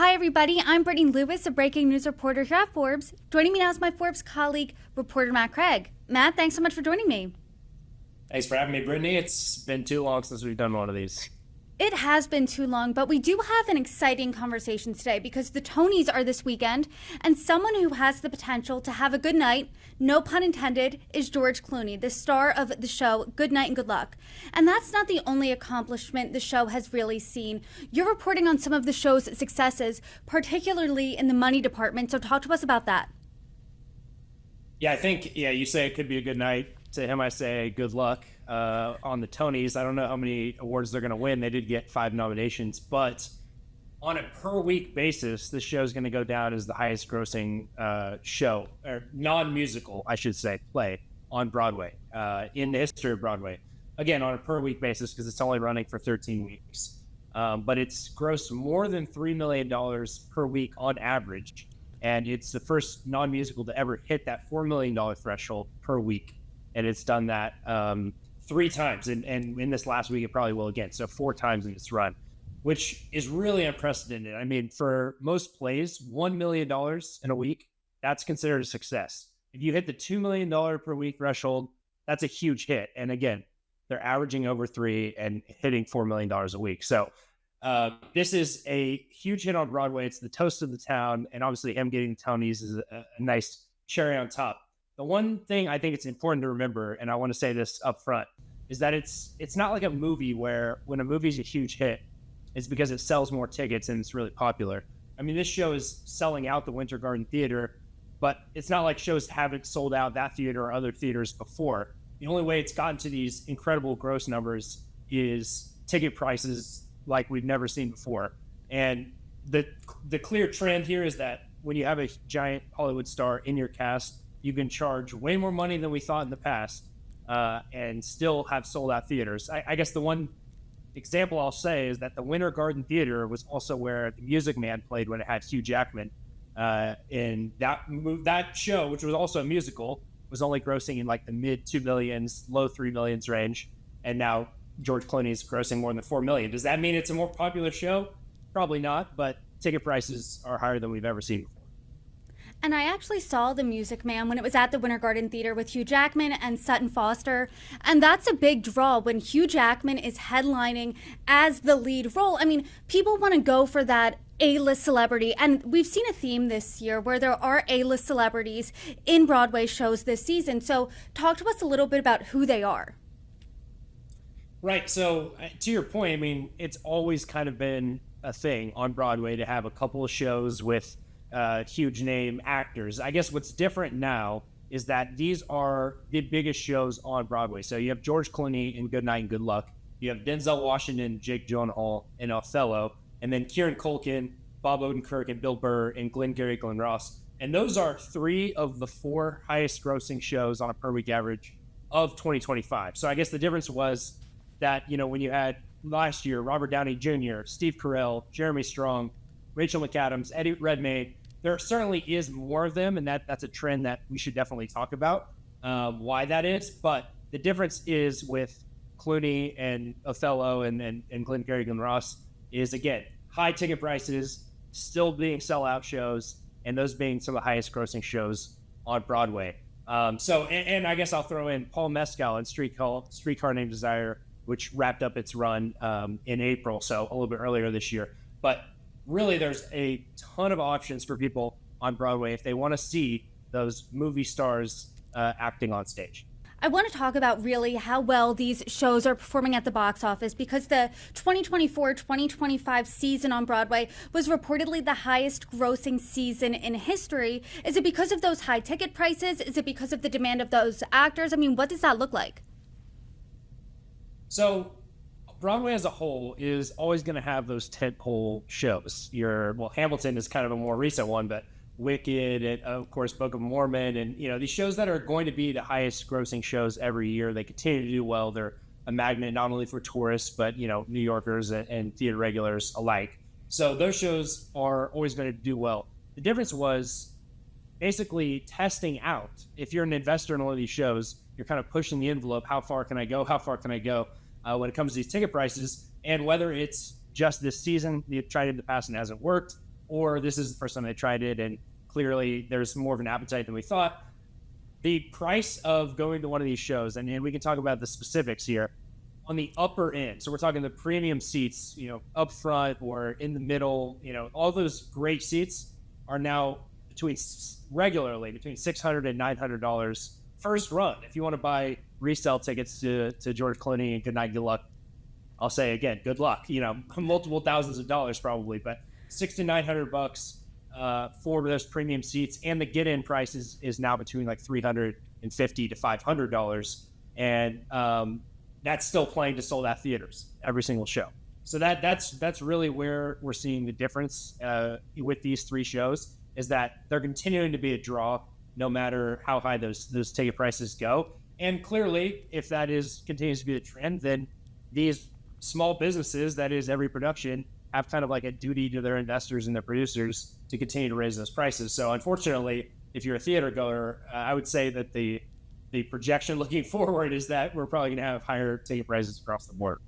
Hi, everybody. I'm Brittany Lewis, a breaking news reporter here at Forbes. Joining me now is my Forbes colleague, reporter Matt Craig. Matt, thanks so much for joining me. Thanks for having me, Brittany. It's been too long since we've done one of these. It has been too long, but we do have an exciting conversation today because the Tonys are this weekend, and someone who has the potential to have a good night, no pun intended, is George Clooney, the star of the show Good Night and Good Luck. And that's not the only accomplishment the show has really seen. You're reporting on some of the show's successes, particularly in the money department, so talk to us about that. Yeah, I think, you say it could be a good night. To him, I say good luck on the Tonys. I don't know how many awards they're going to win. They did get 5 nominations, but on a per week basis, this show is going to go down as the highest grossing show, or non-musical, I should say, play on Broadway in the history of Broadway. Again, on a per week basis, because it's only running for 13 weeks. But it's grossed more than $3 million per week on average. And it's the first non-musical to ever hit that $4 million threshold per week. And it's done that 3 times. And in this last week, it probably will again. So 4 times in its run, which is really unprecedented. I mean, for most plays, $1 million in a week, that's considered a success. If you hit the $2 million per week threshold, that's a huge hit. And again, they're averaging over 3 and hitting $4 million a week. So this is a huge hit on Broadway. It's the toast of the town. And obviously him getting the Tonys is a nice cherry on top. The one thing I think it's important to remember, and I want to say this up front, is that it's not like a movie where when a movie is a huge hit, it's because it sells more tickets and it's really popular. I mean, this show is selling out the Winter Garden Theater, but it's not like shows haven't sold out that theater or other theaters before. The only way it's gotten to these incredible gross numbers is ticket prices like we've never seen before. And the clear trend here is that when you have a giant Hollywood star in your cast, you can charge way more money than we thought in the past and still have sold out theaters. I guess the one example I'll say is that the Winter Garden Theater was also where The Music Man played when it had Hugh Jackman. And that show, which was also a musical, was only grossing in like the mid 2 millions, low 3 millions range. And now George Clooney is grossing more than 4 million. Does that mean it's a more popular show? Probably not, but ticket prices are higher than we've ever seen before. And I actually saw The Music Man when it was at the Winter Garden Theater with Hugh Jackman and Sutton Foster. And that's a big draw when Hugh Jackman is headlining as the lead role. I mean, people want to go for that A-list celebrity. And we've seen a theme this year where there are A-list celebrities in Broadway shows this season. So talk to us a little bit about who they are. Right. So to your point, I mean, it's always kind of been a thing on Broadway to have a couple of shows with huge name actors. I guess what's different now is that these are the biggest shows on Broadway. So you have George Clooney in Good Night and Good Luck. You have Denzel Washington, Jake Gyllenhaal in Othello, and then Kieran Culkin, Bob Odenkirk, and Bill Burr and Glengarry Glen Ross. And those are 3 of the 4 highest grossing shows on a per week average of 2025. So I guess the difference was that, when you had last year, Robert Downey Jr., Steve Carell, Jeremy Strong, Rachel McAdams, Eddie Redmayne, there certainly is more of them, and that's a trend that we should definitely talk about why that is. But the difference is with Clooney and Othello and Glengarry Glen Ross is, again, high ticket prices, still being sellout shows, and those being some of the highest grossing shows on Broadway. And I guess I'll throw in Paul Mescal and Streetcar Named Desire, which wrapped up its run in April, so a little bit earlier this year. But really, there's a ton of options for people on Broadway if they want to see those movie stars acting on stage. I want to talk about really how well these shows are performing at the box office because the 2024-2025 season on Broadway was reportedly the highest grossing season in history. Is it because of those high ticket prices? Is it because of the demand of those actors? I mean, what does that look like? So Broadway as a whole is always going to have those tentpole shows. Hamilton is kind of a more recent one, but Wicked and of course Book of Mormon and these shows that are going to be the highest grossing shows every year. They continue to do well. They're a magnet not only for tourists but New Yorkers and theater regulars alike. So those shows are always going to do well. The difference was basically testing out. If you're an investor in one of these shows, you're kind of pushing the envelope. How far can I go? How far can I go when it comes to these ticket prices? And whether it's just this season, you've tried it in the past and it hasn't worked, or this is the first time they tried it and clearly there's more of an appetite than we thought. The price of going to one of these shows, and we can talk about the specifics here, on the upper end. So we're talking the premium seats, up front or in the middle, all those great seats are now regularly between $600 and $900 first run. If you want to buy resale tickets to George Clooney and Good Night, Good Luck, I'll say again, good luck, multiple thousands of dollars probably, but $600 to $900 for those premium seats. And the get-in price is now between like $350 to $500. And, that's still playing to sold out theaters every single show. So that's really where we're seeing the difference with these three shows, is that they're continuing to be a draw no matter how high those ticket prices go. And clearly, if that continues to be the trend, then these small businesses, that is every production, have kind of like a duty to their investors and their producers to continue to raise those prices. So unfortunately, if you're a theater goer, I would say that the projection looking forward is that we're probably going to have higher ticket prices across the board.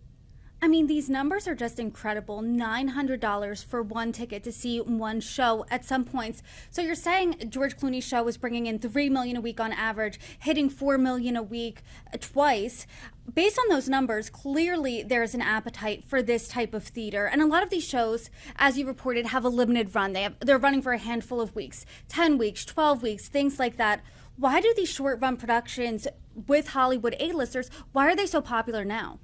I mean, these numbers are just incredible. $900 for one ticket to see one show at some points. So you're saying George Clooney's show was bringing in $3 million a week on average, hitting $4 million a week twice. Based on those numbers, clearly there's an appetite for this type of theater. And a lot of these shows, as you reported, have a limited run. They're running for a handful of weeks, 10 weeks, 12 weeks, things like that. Why do these short run productions with Hollywood A-listers, why are they so popular now?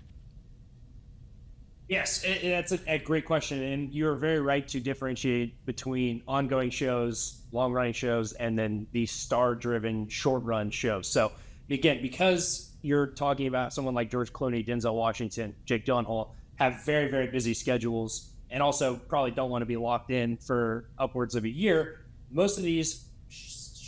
Yes, that's a great question. And you're very right to differentiate between ongoing shows, long running shows, and then the star driven short run shows. So again, because you're talking about someone like George Clooney, Denzel Washington, Jake Gyllenhaal, have very, very busy schedules and also probably don't want to be locked in for upwards of a year. Most of these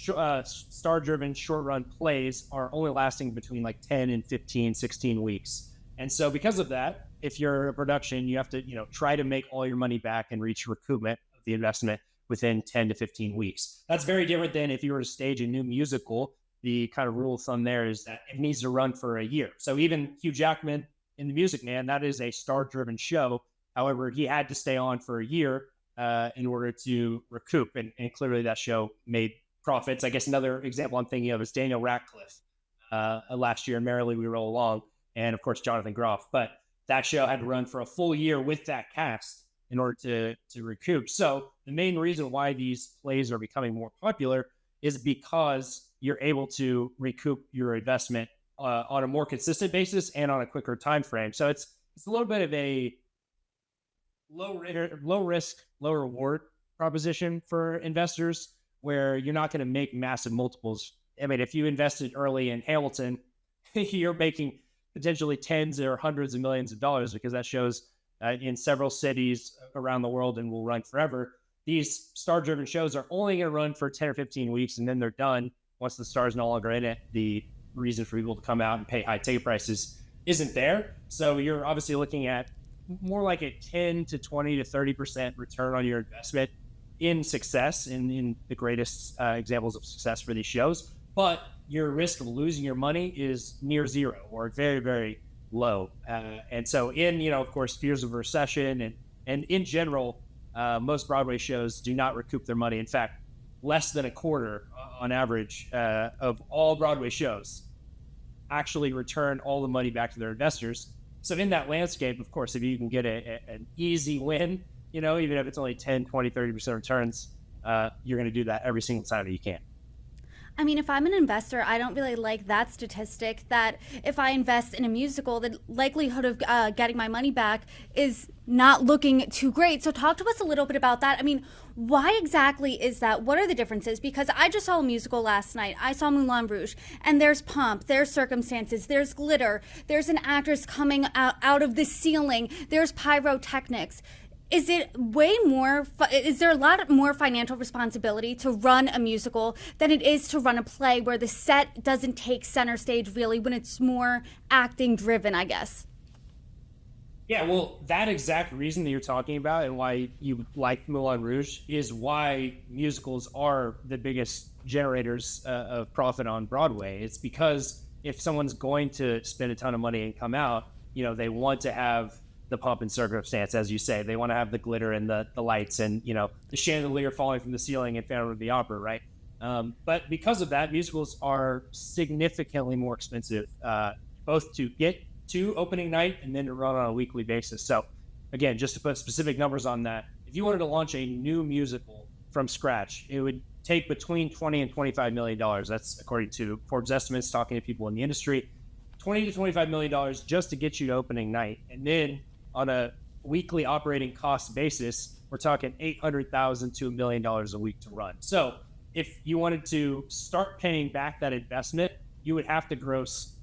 star-driven short-run plays are only lasting between like 10 and 15, 16 weeks. And so because of that, if you're a production, you have to, try to make all your money back and reach recoupment of the investment within 10 to 15 weeks. That's very different than if you were to stage a new musical. The kind of rule of thumb there is that it needs to run for a year. So even Hugh Jackman in The Music Man, that is a star-driven show. However, he had to stay on for a year in order to recoup. And clearly that show made profits. I guess another example I'm thinking of is Daniel Radcliffe last year in Merrily We Roll Along, and of course Jonathan Groff. But that show had to run for a full year with that cast in order to recoup. So the main reason why these plays are becoming more popular is because you're able to recoup your investment on a more consistent basis and on a quicker time frame. So it's a little bit of a low risk, low reward proposition for investors, where you're not going to make massive multiples. I mean, if you invested early in Hamilton, you're making potentially tens or hundreds of millions of dollars, because that show's in several cities around the world and will run forever. These star-driven shows are only going to run for 10 or 15 weeks, and then they're done. Once the star's no longer in it, the reason for people to come out and pay high ticket prices isn't there. So you're obviously looking at more like a 10 to 20 to 30% return on your investment in success, in the greatest examples of success for these shows. But your risk of losing your money is near zero or very, very low. And so of course, fears of recession and in general, most Broadway shows do not recoup their money. In fact, less than a quarter on average of all Broadway shows actually return all the money back to their investors. So in that landscape, of course, if you can get an easy win, even if it's only 10, 20, 30% returns, you're going to do that every single time that you can. I mean, if I'm an investor, I don't really like that statistic that if I invest in a musical, the likelihood of getting my money back is not looking too great. So talk to us a little bit about that. I mean, why exactly is that? What are the differences? Because I just saw a musical last night. I saw Moulin Rouge, and there's pomp, there's circumstances, there's glitter, there's an actress coming out of the ceiling, there's pyrotechnics. Is it way more, is there a lot more financial responsibility to run a musical than it is to run a play where the set doesn't take center stage really, when it's more acting driven, I guess? Yeah, well, that exact reason that you're talking about and why you like Moulin Rouge is why musicals are the biggest generators of profit on Broadway. It's because if someone's going to spend a ton of money and come out, they want to have the pomp and circumstance, as you say. They want to have the glitter and the lights and, the chandelier falling from the ceiling in Phantom of the Opera, right? But because of that, musicals are significantly more expensive, both to get to opening night and then to run on a weekly basis. So again, just to put specific numbers on that, if you wanted to launch a new musical from scratch, it would take between $20 and $25 million. That's according to Forbes estimates, talking to people in the industry. $20 to $25 million just to get you to opening night. And then on a weekly operating cost basis, we're talking $800,000 to $1 million a week to run. So if you wanted to start paying back that investment, you would have to gross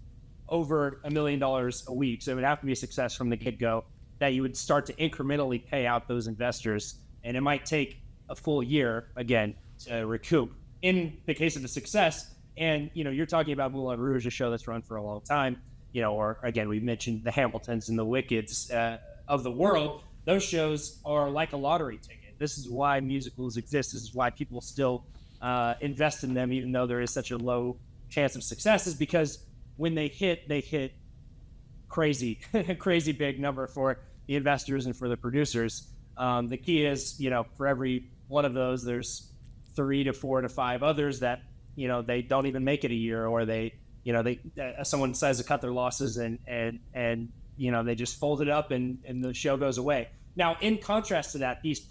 over $1 million a week. So it would have to be a success from the get-go that you would start to incrementally pay out those investors. And it might take a full year, again, to recoup. In the case of the success, and you're talking about Moulin Rouge, a show that's run for a long time, or again, we mentioned the Hamiltons and the Wickeds of the world. Those shows are like a lottery ticket. This is why musicals exist. This is why people still invest in them, even though there is such a low chance of success, is because when they hit crazy big number for the investors and for the producers. The key is, for every one of those, there's 3 to 4 to 5 others that, they don't even make it a year, or someone decides to cut their losses and they just fold it up and the show goes away. Now, in contrast to that, these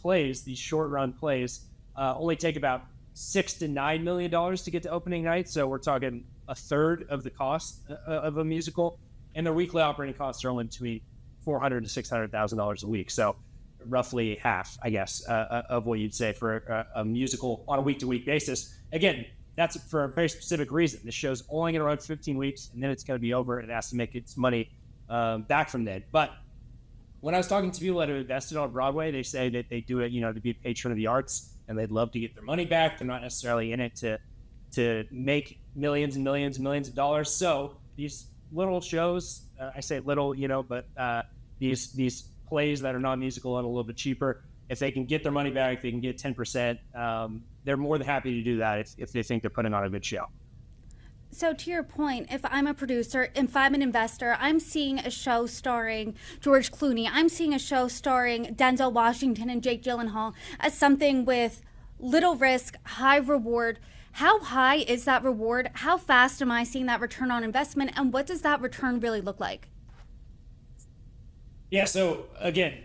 short run plays, only take about $6 to $9 million to get to opening night. So we're talking a third of the cost of a musical, and their weekly operating costs are only between $400,000 to $600,000 a week. So roughly half, I guess, of what you'd say for a musical on a week-to-week basis. Again, that's for a very specific reason. This show's only going to run 15 weeks, and then it's going to be over, and it has to make its money back from then. But when I was talking to people that have invested on Broadway, they say that they do it, to be a patron of the arts, and they'd love to get their money back. They're not necessarily in it to make millions and millions and millions of dollars. So these little shows, I say little, but these plays that are non-musical and a little bit cheaper, if they can get their money back, they can get 10%. They're more than happy to do that if they think they're putting on a good show. So to your point, if I'm a producer, if I'm an investor, I'm seeing a show starring George Clooney, I'm seeing a show starring Denzel Washington and Jake Gyllenhaal as something with little risk, high reward. How high is that reward? How fast am I seeing that return on investment? And what does that return really look like? Yeah, so again,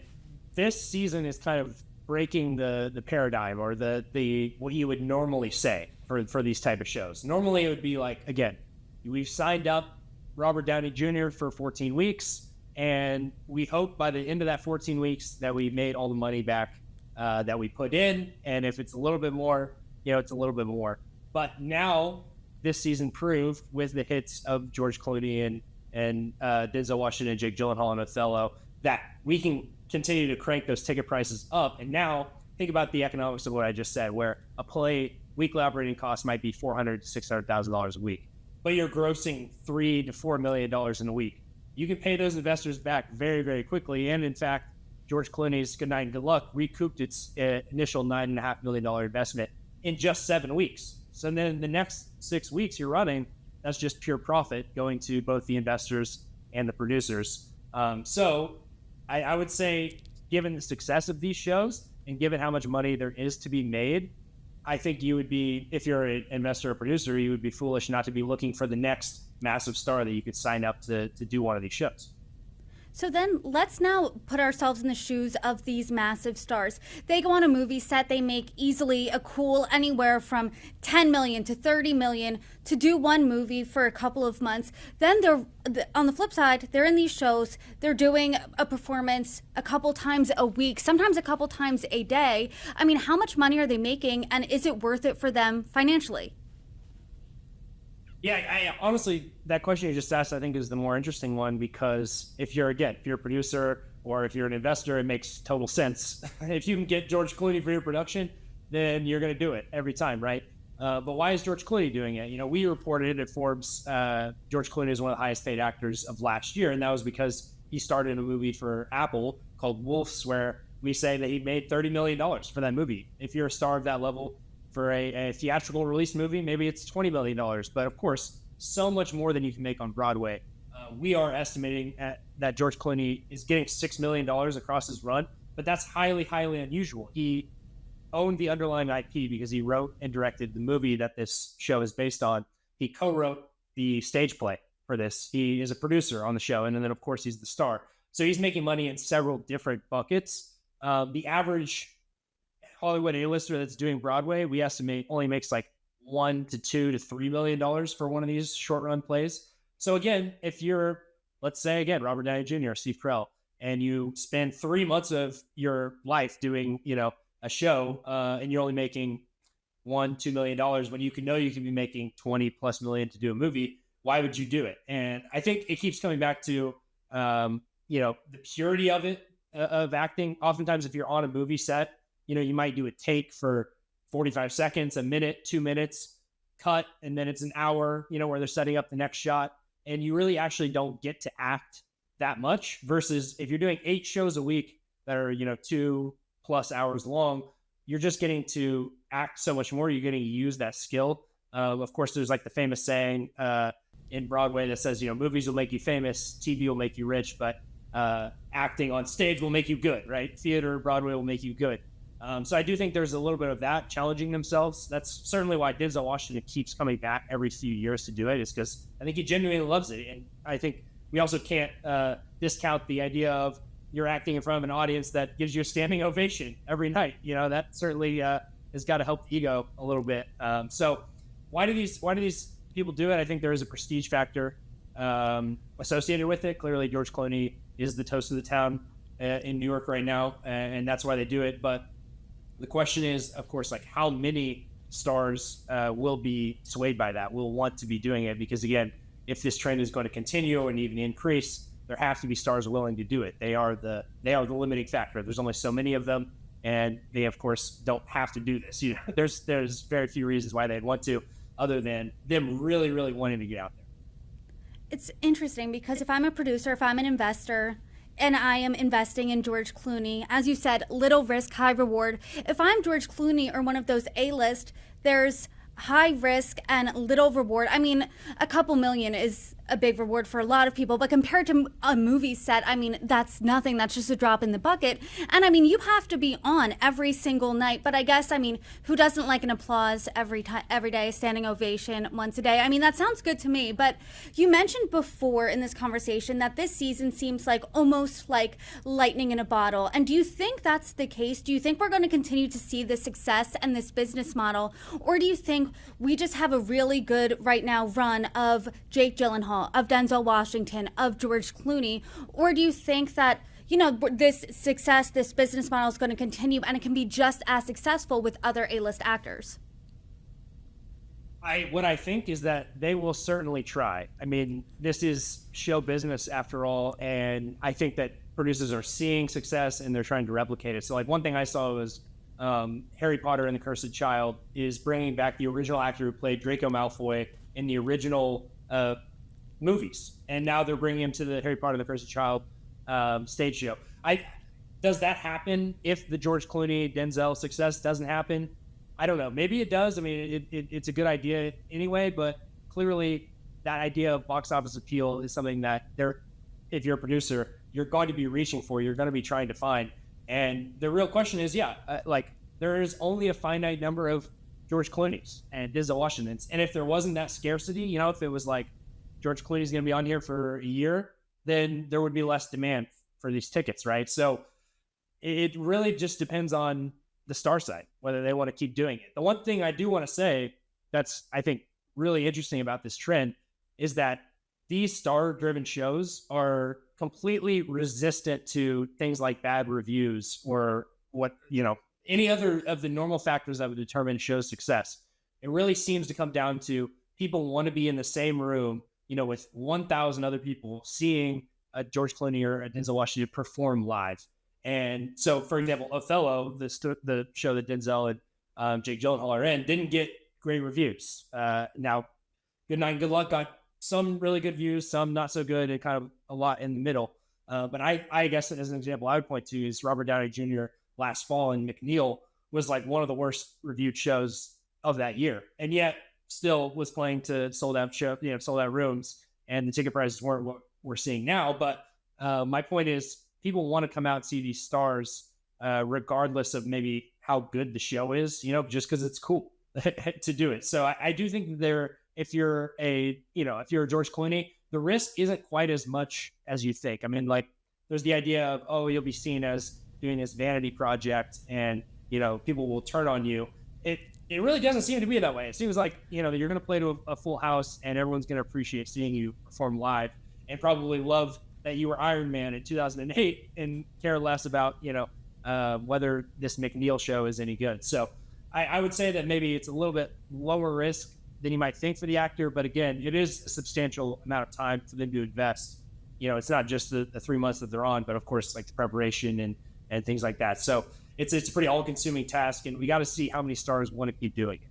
this season is kind of breaking the paradigm, or the what you would normally say for these type of shows. Normally it would be like, again, we've signed up Robert Downey Jr. for 14 weeks, and we hope by the end of that 14 weeks that we made all the money back that we put in. And if it's a little bit more, it's a little bit more. But now this season proved, with the hits of George Clooney and Denzel Washington and Jake Gyllenhaal and Othello, that we can continue to crank those ticket prices up. And now think about the economics of what I just said, where a play weekly operating cost might be $400,000 to $600,000 a week, but you're grossing $3 to $4 million in a week. You can pay those investors back very, very quickly. And in fact, George Clooney's Good Night and Good Luck recouped its initial $9.5 million investment in just 7 weeks. So then the next 6 weeks you're running, that's just pure profit going to both the investors and the producers. So I would say, given the success of these shows and given how much money there is to be made, I think you would be, if you're an investor or producer, you would be foolish not to be looking for the next massive star that you could sign up to do one of these shows. So then let's now put ourselves in the shoes of these massive stars. They go on a movie set, they make easily a cool anywhere from 10 million to 30 million to do one movie for a couple of months. Then they're, on the flip side, they're in these shows, they're doing a performance a couple times a week, sometimes a couple times a day. I mean, how much money are they making, and is it worth it for them financially? Yeah, I honestly, that question you just asked, I think, is the more interesting one, because if you're a producer or if you're an investor, it makes total sense. If you can get George Clooney for your production, then you're going to do it every time, right? But why is George Clooney doing it? We reported at Forbes, George Clooney is one of the highest paid actors of last year, and that was because he starred in a movie for Apple called Wolves, where we say that he made $30 million for that movie. If you're a star of that level, for a theatrical release movie, maybe it's $20 million. But of course, so much more than you can make on Broadway. We are estimating that George Clooney is getting $6 million across his run, but that's highly, highly unusual. He owned the underlying IP because he wrote and directed the movie that this show is based on. He co-wrote the stage play for this. He is a producer on the show, and then of course he's the star. So he's making money in several different buckets. The average Hollywood A-lister that's doing Broadway, we estimate only makes like $1 to $2 to $3 million for one of these short run plays. So again, if you're, let's say again, Robert Downey Jr., Steve Carell, and you spend 3 months of your life doing, a show, and you're only making $1-2 million when you can be making 20 plus million to do a movie, why would you do it? And I think it keeps coming back to, the purity of it, of acting. Oftentimes, if you're on a movie set, you might do a take for 45 seconds, a minute, 2 minutes, cut, and then it's an hour, where they're setting up the next shot. And you really actually don't get to act that much versus if you're doing 8 shows a week that are, 2+ hours long, you're just getting to act so much more. You're getting to use that skill. Of course, there's like the famous saying in Broadway that says, movies will make you famous, TV will make you rich, but acting on stage will make you good, right? Theater, Broadway will make you good. So I do think there's a little bit of that, challenging themselves. That's certainly why Denzel Washington keeps coming back every few years to do it, is because I think he genuinely loves it. And I think we also can't discount the idea of you're acting in front of an audience that gives you a standing ovation every night. That certainly has got to help the ego a little bit. So why do these people do it? I think there is a prestige factor associated with it. Clearly, George Clooney is the toast of the town in New York right now, and that's why they do it. But the question is, of course, like how many stars will be swayed by that, will want to be doing it? Because again, if this trend is going to continue and even increase, there have to be stars willing to do it. They are the limiting factor. There's only so many of them, and they of course don't have to do this. There's very few reasons why they'd want to, other than them really, really wanting to get out there. It's interesting because if I'm a producer, if I'm an investor, and I am investing in George Clooney, as you said, little risk, high reward. If I'm George Clooney or one of those A-list, there's high risk and little reward. I mean, a couple million is a big reward for a lot of people, but compared to a movie set, I mean, that's nothing. That's just a drop in the bucket. And I mean, you have to be on every single night. But I guess, I mean, who doesn't like an applause every day, standing ovation once a day? I mean, that sounds good to me. But you mentioned before in this conversation that this season seems like almost like lightning in a bottle. And do you think that's the case? Do you think we're going to continue to see this success and this business model? Or do you think we just have a really good right now run of Jake Gyllenhaal, of Denzel Washington, of George Clooney? Or do you think that, this success, this business model is going to continue and it can be just as successful with other A-list actors? What I think is that they will certainly try. I mean, this is show business after all, and I think that producers are seeing success and they're trying to replicate it. So like one thing I saw was Harry Potter and the Cursed Child is bringing back the original actor who played Draco Malfoy in the original movies, and now they're bringing him to the Harry Potter and the Cursed Child stage show. Does that happen if the George Clooney Denzel success doesn't happen? I don't know. Maybe it does. I mean, it's a good idea anyway, but clearly that idea of box office appeal is something that if you're a producer, you're going to be reaching for, you're going to be trying to find. And the real question is, there is only a finite number of George Clooney's and Denzel Washington's. And if there wasn't that scarcity, if it was like George Clooney's going to be on here for a year, then there would be less demand for these tickets, right? So it really just depends on the star side, whether they want to keep doing it. The one thing I do want to say that's, I think, really interesting about this trend is that these star-driven shows are completely resistant to things like bad reviews or any other of the normal factors that would determine show's success. It really seems to come down to people want to be in the same room, with 1,000 other people seeing a George Clooney or a Denzel Washington perform live. And so, for example, Othello, the show that Denzel and Jake Gyllenhaal are in, didn't get great reviews. Now, Good Night and Good Luck got some really good views, some not so good, and kind of a lot in the middle. But I guess as an example I would point to is Robert Downey Jr. last fall in McNeil was like one of the worst reviewed shows of that year, and yet still was playing to sold out rooms, and the ticket prices weren't we're seeing now. But my point is, people want to come out and see these stars, regardless of maybe how good the show is, just because it's cool to do it. So I do think that if you're if you're a George Clooney, the risk isn't quite as much as you think. I mean, like, there's the idea of, oh, you'll be seen as doing this vanity project, and people will turn on you. It really doesn't seem to be that way. It seems like you're going to play to a full house, and everyone's going to appreciate seeing you perform live, and probably love that you were Iron Man in 2008, and care less about whether this McNeil show is any good. So I would say that maybe it's a little bit lower risk than you might think for the actor, but again, it is a substantial amount of time for them to invest. It's not just the 3 months that they're on, but of course, like the preparation and things like that. So it's a pretty all-consuming task, and we got to see how many stars want to keep doing it.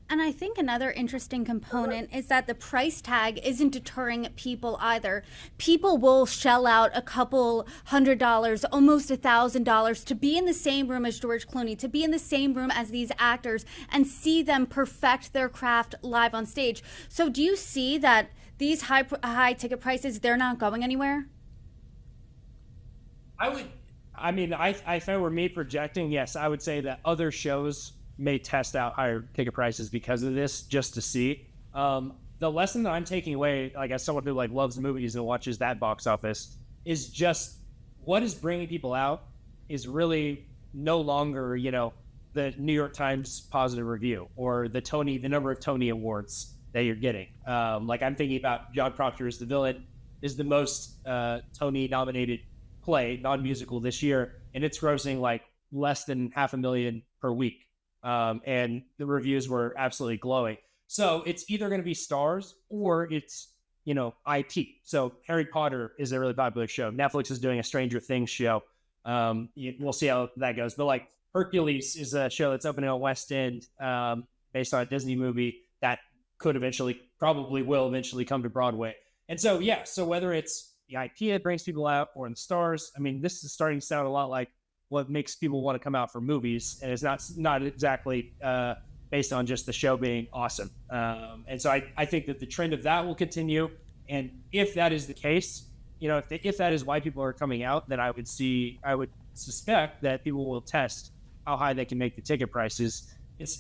And I think another interesting component is that the price tag isn't deterring people either. People will shell out a couple $100, almost $1,000 to be in the same room as George Clooney, to be in the same room as these actors and see them perfect their craft live on stage. So do you see that these high ticket prices, they're not going anywhere? If I were me projecting, yes, I would say that other shows may test out higher ticket prices because of this, just to see. The lesson that I'm taking away, like, as someone who loves movies and watches that box office, is just what is bringing people out is really no longer, the New York Times positive review or the number of Tony Awards that you're getting. I'm thinking about John Proctor's The Villain is the most Tony nominated play, non-musical, this year, and it's grossing less than $500,000 per week. And the reviews were absolutely glowing. So it's either going to be stars or it's, IP. So Harry Potter is a really popular show. Netflix is doing a Stranger Things show. We'll see how that goes. But Hercules is a show that's opening on West End, based on a Disney movie that probably will eventually come to Broadway. And so, so whether it's the IP that brings people out or the stars, I mean, this is starting to sound a lot like what makes people want to come out for movies, and it's not exactly based on just the show being awesome. And so I think that the trend of that will continue, and if that is the case, if that is why people are coming out, then I would suspect that people will test how high they can make the ticket prices.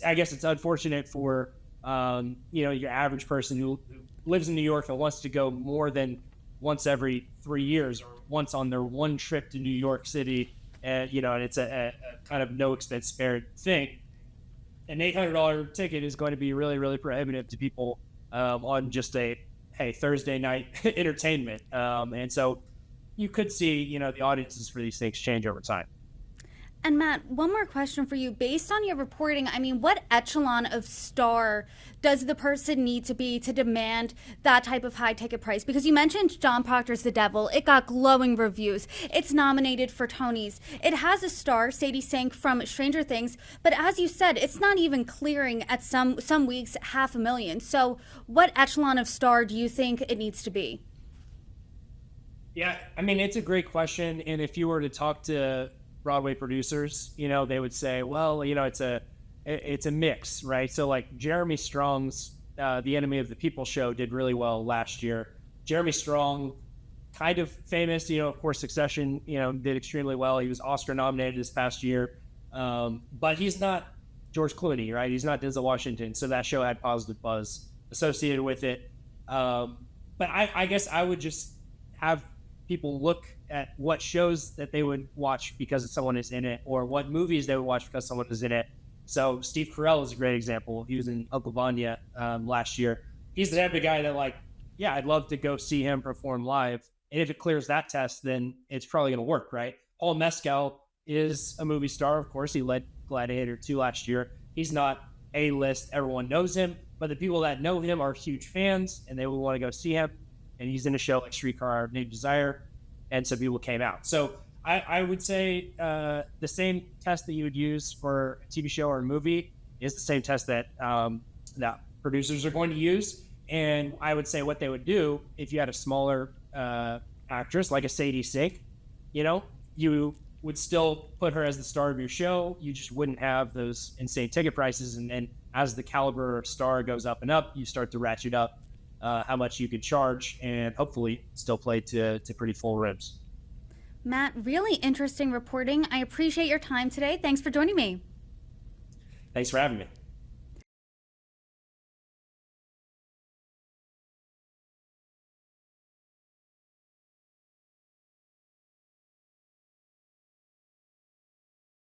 I guess it's unfortunate for your average person who lives in New York and wants to go more than once every 3 years or once on their one trip to New York City. And it's a kind of no expense spared thing. An $800 ticket is going to be really, really prohibitive to people on just a Thursday night entertainment. And so you could see the audiences for these things change over time. And Matt, one more question for you. Based on your reporting, I mean, what echelon of star does the person need to be to demand that type of high ticket price? Because you mentioned John Proctor's The Devil. It got glowing reviews. It's nominated for Tonys. It has a star, Sadie Sink from Stranger Things. But as you said, it's not even clearing at some weeks $500,000. So what echelon of star do you think it needs to be? Yeah, I mean, it's a great question. And if you were to talk to Broadway producers, they would say, well, it's a mix, right? So Jeremy Strong's The Enemy of the People show did really well last year. Jeremy Strong, kind of famous, of course, Succession, did extremely well. He was Oscar nominated this past year, but he's not George Clooney, right? He's not Denzel Washington. So that show had positive buzz associated with it. But I guess I would just have people look at what shows that they would watch because someone is in it, or what movies they would watch because someone is in it. So Steve Carell is a great example. He was in Uncle Vanya last year. He's the type of guy that I'd love to go see him perform live. And if it clears that test, then it's probably going to work, right? Paul Mescal is a movie star. Of course, he led Gladiator 2 last year. He's not A-list. Everyone knows him, but the people that know him are huge fans, and they will want to go see him. And he's in a show like Streetcar Named Desire, and so people came out. So I would say the same test that you would use for a TV show or a movie is the same test that that producers are going to use. And I would say what they would do if you had a smaller actress like a Sadie Sink, you would still put her as the star of your show. You just wouldn't have those insane ticket prices. And then as the caliber of star goes up and up, you start to ratchet up how much you could charge, and hopefully still play to pretty full ribs. Matt, really interesting reporting. I appreciate your time today. Thanks for joining me. Thanks for having me.